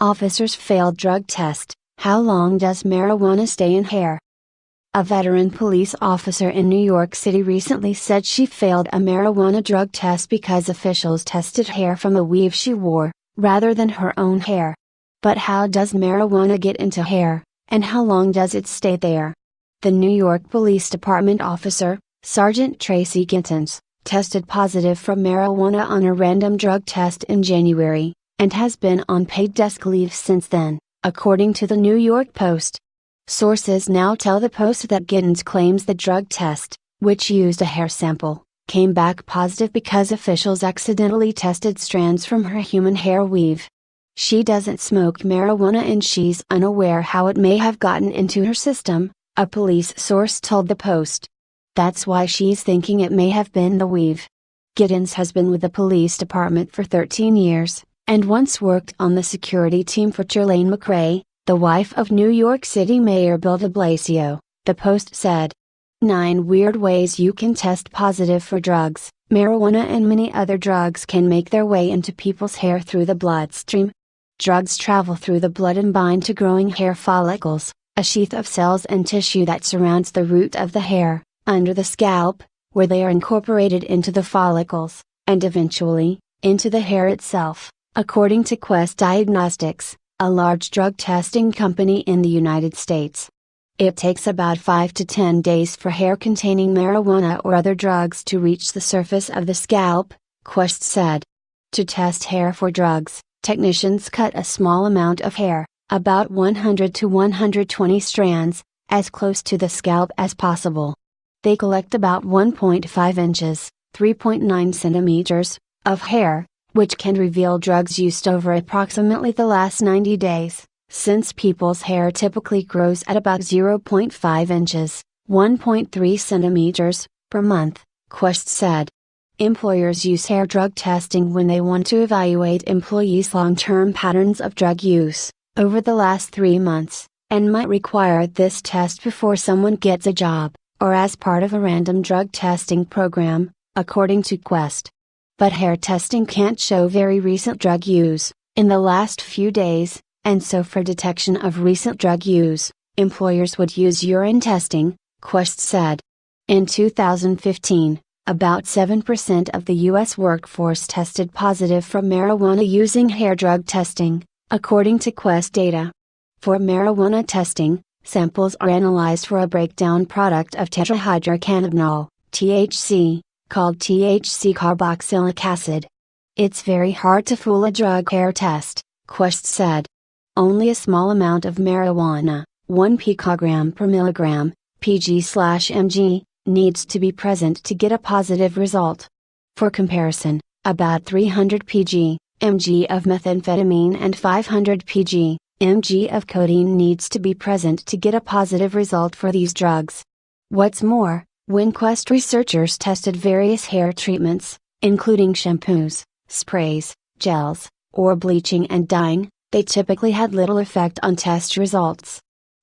Officers failed drug test. How long does marijuana stay in hair? A veteran police officer in New York City recently said she failed a marijuana drug test because officials tested hair from a weave she wore, rather than her own hair. But how does marijuana get into hair, and how long does it stay there? The New York Police Department officer, Sergeant Tracy Gittins, tested positive for marijuana on a random drug test in January, and has been on paid desk leave since then, according to the New York Post. Sources now tell the Post that Gittins claims the drug test, which used a hair sample, came back positive because officials accidentally tested strands from her human hair weave. She doesn't smoke marijuana and she's unaware how it may have gotten into her system, a police source told the Post. That's why she's thinking it may have been the weave. Gittins has been with the police department for 13 years, and once worked on the security team for Chirlane McRae, the wife of New York City Mayor Bill de Blasio, the Post said. 9 weird ways you can test positive for drugs. Marijuana and many other drugs can make their way into people's hair through the bloodstream. Drugs travel through the blood and bind to growing hair follicles, a sheath of cells and tissue that surrounds the root of the hair, under the scalp, where they are incorporated into the follicles, and eventually, into the hair itself, according to Quest Diagnostics, a large drug testing company in the United States. It takes about 5 to 10 days for hair containing marijuana or other drugs to reach the surface of the scalp, Quest said. To test hair for drugs, technicians cut a small amount of hair, about 100 to 120 strands, as close to the scalp as possible. They collect about 1.5 inches, 3.9 centimeters, of hair, which can reveal drugs used over approximately the last 90 days, since people's hair typically grows at about 0.5 inches, 1.3 centimeters, per month, Quest said. Employers use hair drug testing when they want to evaluate employees' long-term patterns of drug use, over the last 3 months, and might require this test before someone gets a job, or as part of a random drug testing program, according to Quest. But hair testing can't show very recent drug use, in the last few days, and so for detection of recent drug use, employers would use urine testing, Quest said. In 2015, about 7% of the U.S. workforce tested positive for marijuana using hair drug testing, according to Quest data. For marijuana testing, samples are analyzed for a breakdown product of tetrahydrocannabinol, THC, called THC carboxylic acid. It's very hard to fool a drug hair test, Quest said. Only a small amount of marijuana, 1 picogram per milligram, pg/mg, needs to be present to get a positive result. For comparison, about 300 pg/mg of methamphetamine and 500 pg/mg of codeine needs to be present to get a positive result for these drugs. What's more, when Quest researchers tested various hair treatments, including shampoos, sprays, gels, or bleaching and dyeing, they typically had little effect on test results.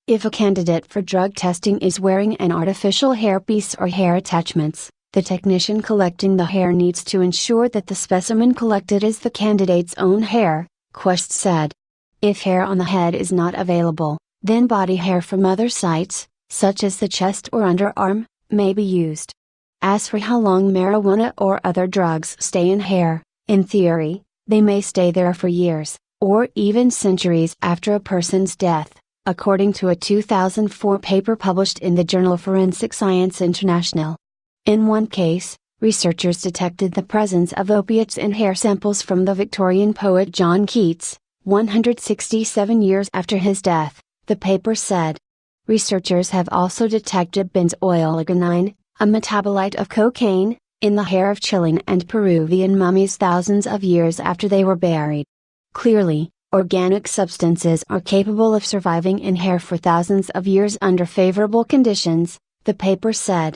If a candidate for drug testing is wearing an artificial hairpiece or hair attachments, the technician collecting the hair needs to ensure that the specimen collected is the candidate's own hair, Quest said. If hair on the head is not available, then body hair from other sites, such as the chest or underarm, may be used. As for how long marijuana or other drugs stay in hair, in theory, they may stay there for years, or even centuries after a person's death, according to a 2004 paper published in the journal Forensic Science International. In one case, researchers detected the presence of opiates in hair samples from the Victorian poet John Keats, 167 years after his death, the paper said. Researchers have also detected benzoyl-ligonine, a metabolite of cocaine, in the hair of Chilean and Peruvian mummies thousands of years after they were buried. Clearly, organic substances are capable of surviving in hair for thousands of years under favorable conditions, the paper said.